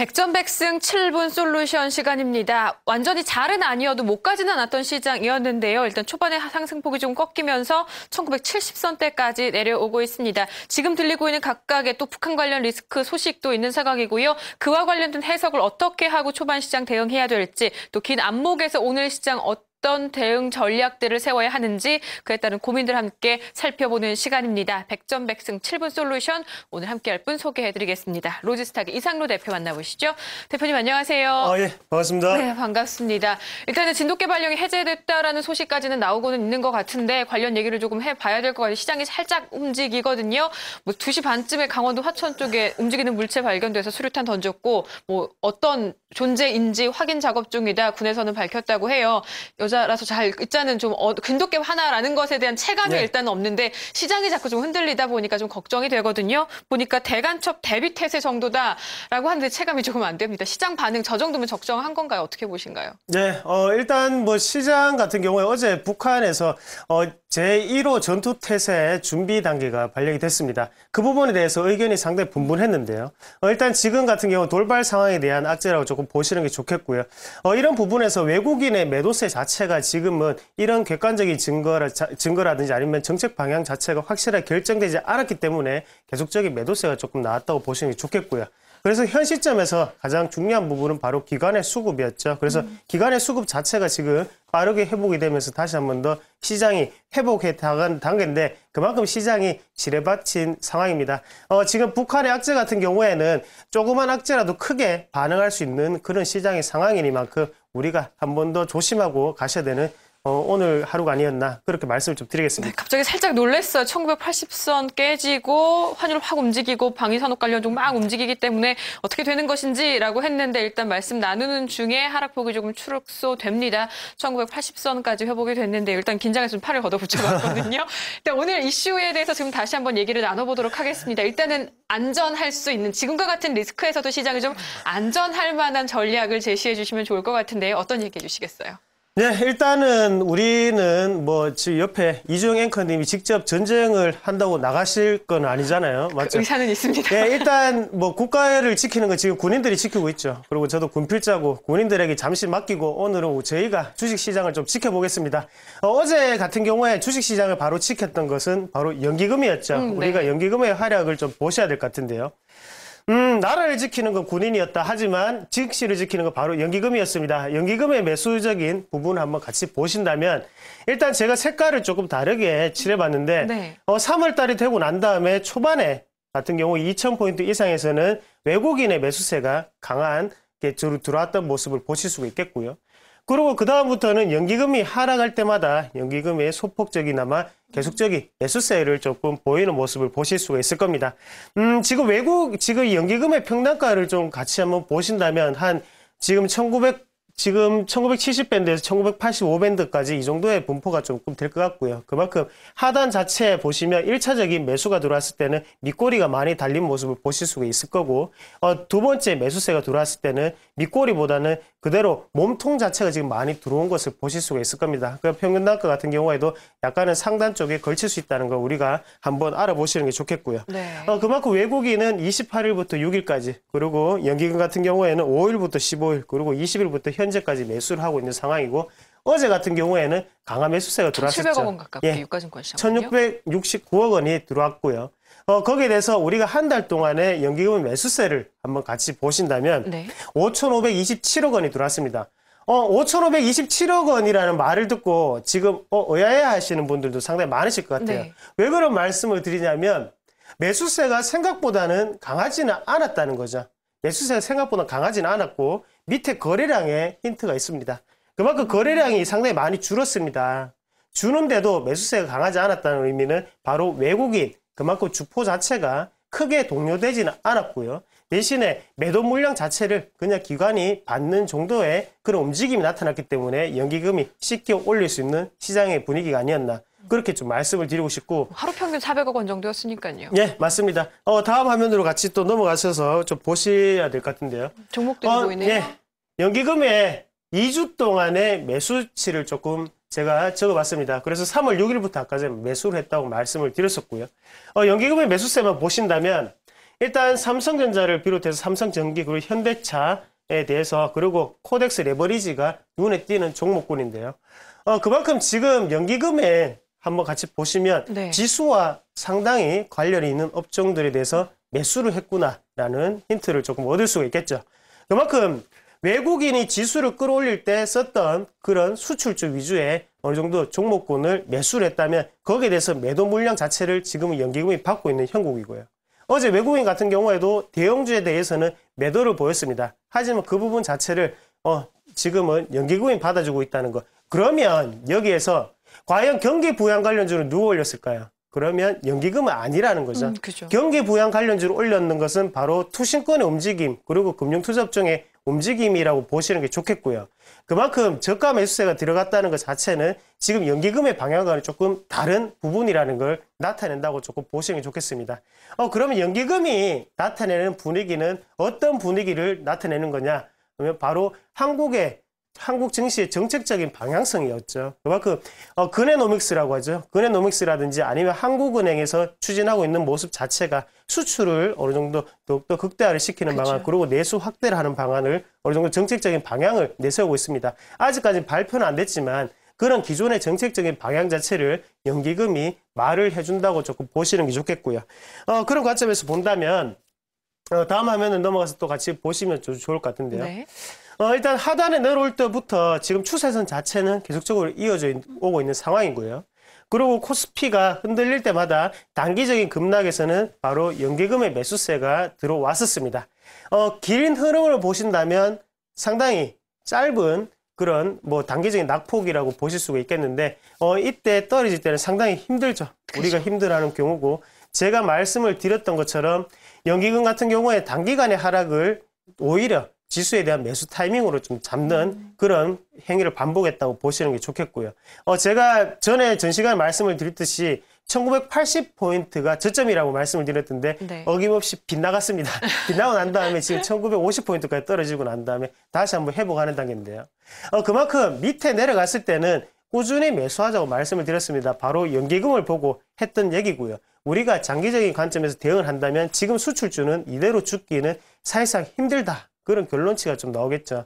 백전백승 7분 솔루션 시간입니다. 완전히 잘은 아니어도 못 가지는 않았던 시장이었는데요. 일단 초반에 상승폭이 좀 꺾이면서 1970선대까지 내려오고 있습니다. 지금 들리고 있는 각각의 또 북한 관련 리스크 소식도 있는 상황이고요. 그와 관련된 해석을 어떻게 하고 초반 시장 대응해야 될지, 또 긴 안목에서 오늘 시장 어떤 대응 전략들을 세워야 하는지 그에 따른 고민들 함께 살펴보는 시간입니다. 백전백승 7분 솔루션 오늘 함께할 분 소개해드리겠습니다. 로지스탁의 이상로 대표 만나보시죠. 대표님 안녕하세요. 예, 반갑습니다. 네, 반갑습니다. 일단은 진돗개 발령이 해제됐다라는 소식까지는 나오고는 있는 것 같은데 관련 얘기를 조금 해봐야 될 것 같아요. 시장이 살짝 움직이거든요. 뭐 2시 반쯤에 강원도 화천 쪽에 움직이는 물체 발견돼서 수류탄 던졌고 뭐 어떤 존재인지 확인 작업 중이다. 군에서는 밝혔다고 해요. 여자라서 잘 일단은 좀 진돗개 하나라는 것에 대한 체감이 일단은 없는데 시장이 자꾸 좀 흔들리다 보니까 좀 걱정이 되거든요. 보니까 대간첩 대비 태세 정도다라고 하는데 체감이 조금 안 됩니다. 시장 반응 저 정도면 적정한 건가요? 어떻게 보신가요? 네, 일단 뭐 시장 같은 경우에 어제 북한에서 제1호 전투태세 준비 단계가 발령이 됐습니다. 그 부분에 대해서 의견이 상당히 분분했는데요. 일단 지금 같은 경우 돌발 상황에 대한 악재라고 조금 보시는 게 좋겠고요. 이런 부분에서 외국인의 매도세 자체가 지금은 이런 객관적인 증거라든지 아니면 정책 방향 자체가 확실하게 결정되지 않았기 때문에 계속적인 매도세가 조금 나왔다고 보시는 게 좋겠고요. 그래서 현 시점에서 가장 중요한 부분은 바로 기관의 수급이었죠. 그래서 기관의 수급 자체가 지금 빠르게 회복이 되면서 다시 한 번 더 시장이 회복해 나간 단계인데 그만큼 시장이 지뢰받친 상황입니다. 지금 북한의 악재 같은 경우에는 조그만 악재라도 크게 반응할 수 있는 그런 시장의 상황이니만큼 우리가 한 번 더 조심하고 가셔야 되는 오늘 하루가 아니었나 그렇게 말씀을 좀 드리겠습니다. 네, 갑자기 살짝 놀랐어요. 1980선 깨지고 환율 확 움직이고 방위산업 관련종 막 움직이기 때문에 어떻게 되는 것인지라고 했는데 일단 말씀 나누는 중에 하락폭이 조금 축소됩니다. 1980선까지 회복이 됐는데 일단 긴장해서 좀 팔을 걷어붙여봤거든요. 일단 오늘 이슈에 대해서 지금 다시 한번 얘기를 나눠보도록 하겠습니다. 일단은 안전할 수 있는 지금과 같은 리스크에서도 시장이 좀 안전할 만한 전략을 제시해 주시면 좋을 것 같은데 어떤 얘기 해주시겠어요? 네, 일단은 우리는 뭐 지금 옆에 이주영 앵커님이 직접 전쟁을 한다고 나가실 건 아니잖아요. 맞죠? 그 의사는 있습니다. 네, 일단 뭐 국가를 지키는 건 지금 군인들이 지키고 있죠. 그리고 저도 군필자고 군인들에게 잠시 맡기고 오늘은 저희가 주식시장을 좀 지켜보겠습니다. 어제 같은 경우에 주식시장을 바로 지켰던 것은 바로 연기금이었죠. 네. 우리가 연기금의 활약을 좀 보셔야 될 것 같은데요. 나라를 지키는 건 군인이었다. 하지만 즉시를 지키는 건 바로 연기금이었습니다. 연기금의 매수적인 부분을 한번 같이 보신다면 일단 제가 색깔을 조금 다르게 칠해봤는데 3월 달이 되고 난 다음에 초반에 같은 경우 2,000포인트 이상에서는 외국인의 매수세가 강하게 들어왔던 모습을 보실 수가 있겠고요. 그리고 그 다음부터는 연기금이 하락할 때마다 연기금의 소폭적이나마 계속적인 매수세를 조금 보이는 모습을 보실 수가 있을 겁니다. 지금 연기금의 평단가를 좀 같이 한번 보신다면 지금 1970밴드에서 1985밴드까지 이 정도의 분포가 조금 될 것 같고요. 그만큼 하단 자체에 보시면 1차적인 매수가 들어왔을 때는 밑꼬리가 많이 달린 모습을 보실 수가 있을 거고 두 번째 매수세가 들어왔을 때는 밑꼬리보다는 그대로 몸통 자체가 지금 많이 들어온 것을 보실 수가 있을 겁니다. 그 평균단가 같은 경우에도 약간은 상단 쪽에 걸칠 수 있다는 걸 우리가 한번 알아보시는 게 좋겠고요. 네. 그만큼 외국인은 28일부터 6일까지 그리고 연기금 같은 경우에는 5일부터 15일 그리고 20일부터 현재까지 매수를 하고 있는 상황이고 어제 같은 경우에는 강한 매수세가 들어왔었죠. 1,700억 원 가깝게 유가증권 시장은요? 1,669억 원이 들어왔고요. 거기에 대해서 우리가 한 달 동안의 연기금 매수세를 한번 같이 보신다면 5,527억 원이 들어왔습니다. 5,527억 원이라는 말을 듣고 지금 의아해 하시는 분들도 상당히 많으실 것 같아요. 왜 그런 말씀을 드리냐면 매수세가 생각보다는 강하지는 않았다는 거죠. 매수세가 생각보다 강하지는 않았고 밑에 거래량에 힌트가 있습니다. 그만큼 거래량이 상당히 많이 줄었습니다. 주는데도 매수세가 강하지 않았다는 의미는 바로 외국인 그만큼 주포 자체가 크게 동요되지는 않았고요. 대신에 매도 물량 자체를 그냥 기관이 받는 정도의 그런 움직임이 나타났기 때문에 연기금이 쉽게 올릴 수 있는 시장의 분위기가 아니었나 그렇게 좀 말씀을 드리고 싶고 하루 평균 400억 원 정도였으니까요. 네, 맞습니다. 다음 화면으로 같이 또 넘어가셔서 좀 보셔야 될 것 같은데요. 종목들이 보이네요. 네, 연기금의 2주 동안의 매수치를 조금 제가 적어봤습니다. 그래서 3월 6일부터 아까 전에 매수를 했다고 말씀을 드렸었고요. 연기금의 매수세만 보신다면 일단 삼성전자를 비롯해서 삼성전기 그리고 현대차에 대해서 그리고 코덱스 레버리지가 눈에 띄는 종목군인데요. 그만큼 지금 연기금에 한번 같이 보시면 네. 지수와 상당히 관련이 있는 업종들에 대해서 매수를 했구나라는 힌트를 조금 얻을 수가 있겠죠. 그만큼 외국인이 지수를 끌어올릴 때 썼던 그런 수출주 위주의 어느 정도 종목군을 매수를 했다면 거기에 대해서 매도 물량 자체를 지금은 연기금이 받고 있는 형국이고요. 어제 외국인 같은 경우에도 대형주에 대해서는 매도를 보였습니다. 하지만 그 부분 자체를 지금은 연기금이 받아주고 있다는 것. 그러면 여기에서 과연 경기 부양 관련주를 누가 올렸을까요? 그러면 연기금은 아니라는 거죠. 그죠. 경기 부양 관련주를 올렸는 것은 바로 투신권의 움직임 그리고 금융투자업종의 움직임이라고 보시는 게 좋겠고요. 그만큼 저가 매수세가 들어갔다는 것 자체는 지금 연기금의 방향과는 조금 다른 부분이라는 걸 나타낸다고 조금 보시는 게 좋겠습니다. 그러면 연기금이 나타내는 분위기는 어떤 분위기를 나타내는 거냐? 그러면 바로 한국 증시의 정책적인 방향성이었죠. 그만큼 근해노믹스라고 하죠. 근해노믹스라든지 아니면 한국은행에서 추진하고 있는 모습 자체가 수출을 어느 정도 더욱더 극대화를 시키는 그렇죠. 방안 그리고 내수 확대를 하는 방안을 어느 정도 정책적인 방향을 내세우고 있습니다. 아직까지 발표는 안 됐지만 그런 기존의 정책적인 방향 자체를 연기금이 말을 해준다고 조금 보시는 게 좋겠고요. 그런 관점에서 본다면 다음 화면을 넘어가서 또 같이 보시면 좀 좋을 것 같은데요. 네. 일단 하단에 내려올 때부터 지금 추세선 자체는 계속적으로 이어져 오고 있는 상황이고요. 그리고 코스피가 흔들릴 때마다 단기적인 급락에서는 바로 연기금의 매수세가 들어왔었습니다. 긴 흐름을 보신다면 상당히 짧은 그런 단기적인 낙폭이라고 보실 수가 있겠는데 이때 떨어질 때는 상당히 힘들죠. 우리가 힘들어하는 경우고 제가 말씀을 드렸던 것처럼 연기금 같은 경우에 단기간의 하락을 오히려 지수에 대한 매수 타이밍으로 좀 잡는 그런 행위를 반복했다고 보시는 게 좋겠고요. 제가 전에 전 시간에 말씀을 드렸듯이 1980포인트가 저점이라고 말씀을 드렸던데 네. 어김없이 빗나갔습니다. 빗나고 난 다음에 지금 1950포인트까지 떨어지고 난 다음에 다시 한번 회복하는 단계인데요. 그만큼 밑에 내려갔을 때는 꾸준히 매수하자고 말씀을 드렸습니다. 바로 연기금을 보고 했던 얘기고요. 우리가 장기적인 관점에서 대응을 한다면 지금 수출주는 이대로 죽기는 사실상 힘들다. 그런 결론치가 좀 나오겠죠.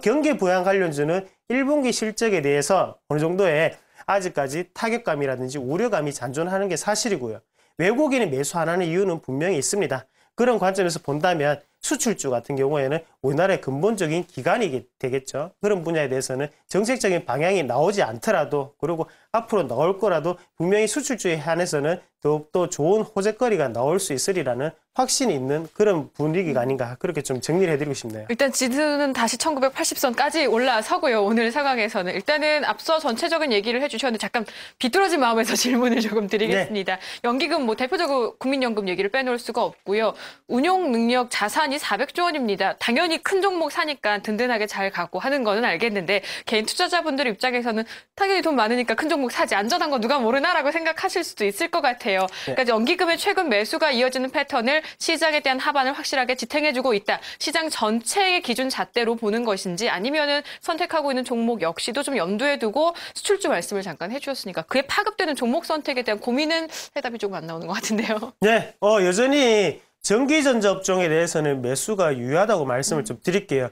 경기 부양 관련주는 1분기 실적에 대해서 어느 정도의 아직까지 타격감이라든지 우려감이 잔존하는 게 사실이고요. 외국인이 매수 안 하는 이유는 분명히 있습니다. 그런 관점에서 본다면 수출주 같은 경우에는 우리나라의 근본적인 기관이 되겠죠. 그런 분야에 대해서는 정책적인 방향이 나오지 않더라도 그리고 앞으로 나올 거라도 분명히 수출주에 한해서는 더욱더 좋은 호재거리가 나올 수 있으리라는 확신이 있는 그런 분위기가 아닌가 그렇게 좀 정리를 해드리고 싶네요. 일단 지수는 다시 1980선까지 올라서고요. 오늘 상황에서는 일단은 앞서 전체적인 얘기를 해주셨는데 잠깐 비뚤어진 마음에서 질문을 조금 드리겠습니다. 네. 연기금 대표적으로 국민연금 얘기를 빼놓을 수가 없고요. 운용 능력 자산이 400조 원입니다. 당연히 큰 종목 사니까 든든하게 잘 갖고 하는 거는 알겠는데 개인 투자자분들 입장에서는 당연히 돈 많으니까 큰 종목 사지 안전한 거 누가 모르나라고 생각하실 수도 있을 것 같아요. 네. 그러니까 연기금의 최근 매수가 이어지는 패턴을 시장에 대한 하반을 확실하게 지탱해주고 있다. 시장 전체의 기준 잣대로 보는 것인지 아니면은 선택하고 있는 종목 역시도 좀 염두에 두고 수출주 말씀을 잠깐 해주셨으니까 그에 파급되는 종목 선택에 대한 고민은 해답이 조금 안 나오는 것 같은데요. 네, 여전히 전기전자 업종에 대해서는 매수가 유효하다고 말씀을 좀 드릴게요.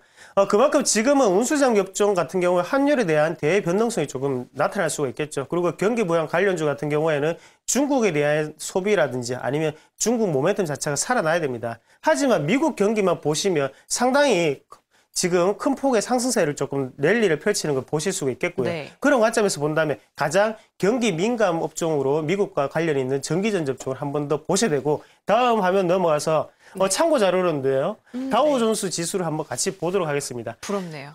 그만큼 지금은 운수장 업종 같은 경우에 환율에 대한 대변동성이 조금 나타날 수가 있겠죠. 그리고 경기부양 관련주 같은 경우에는 중국에 대한 소비라든지 아니면 중국 모멘텀 자체가 살아나야 됩니다. 하지만 미국 경기만 보시면 상당히 지금 큰 폭의 상승세를 조금 랠리를 펼치는 걸 보실 수가 있겠고요. 네. 그런 관점에서 본다면 가장 경기 민감 업종으로 미국과 관련이 있는 전기전자 업종을 한 번 더 보셔야 되고 다음 화면 넘어가서 참고 자료인데요. 다우존스 지수를 한번 같이 보도록 하겠습니다. 부럽네요.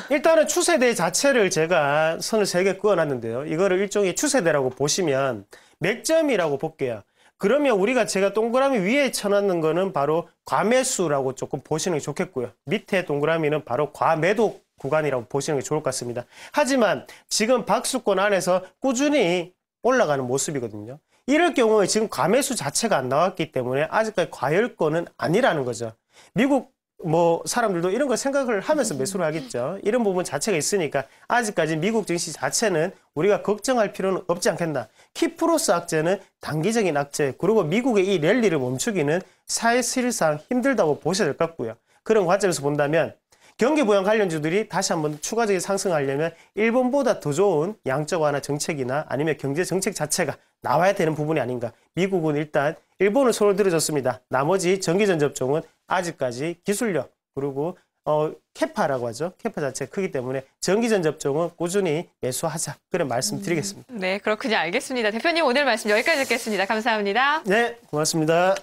일단은 추세대 자체를 제가 선을 3개 그어놨는데요. 이거를 일종의 추세대라고 보시면 맥점이라고 볼게요. 그러면 제가 동그라미 위에 쳐놨는 거는 바로 과매수라고 조금 보시는 게 좋겠고요. 밑에 동그라미는 바로 과매도 구간이라고 보시는 게 좋을 것 같습니다. 하지만 지금 박수권 안에서 꾸준히 올라가는 모습이거든요. 이럴 경우에 지금 과매수 자체가 안 나왔기 때문에 아직까지 과열권은 아니라는 거죠. 미국 뭐 사람들도 이런 걸 생각을 하면서 매수를 하겠죠. 이런 부분 자체가 있으니까 아직까지 미국 증시 자체는 우리가 걱정할 필요는 없지 않겠나. 키프로스 악재는 단기적인 악재, 그리고 미국의 이 랠리를 멈추기는 사실상 힘들다고 보셔야 될 것 같고요. 그런 관점에서 본다면 경기 부양 관련주들이 다시 한번 추가적인 상승하려면 일본보다 더 좋은 양적 완화 정책이나 아니면 경제 정책 자체가 나와야 되는 부분이 아닌가. 미국은 일단 일본을 손을 들어줬습니다. 나머지 전기전 접종은 아직까지 기술력 그리고 캐파라고 하죠. 캐파 자체가 크기 때문에 전기전 접종은 꾸준히 매수하자. 그런 말씀 드리겠습니다. 네, 그렇군요. 알겠습니다. 대표님 오늘 말씀 여기까지 듣겠습니다. 감사합니다. 네, 고맙습니다.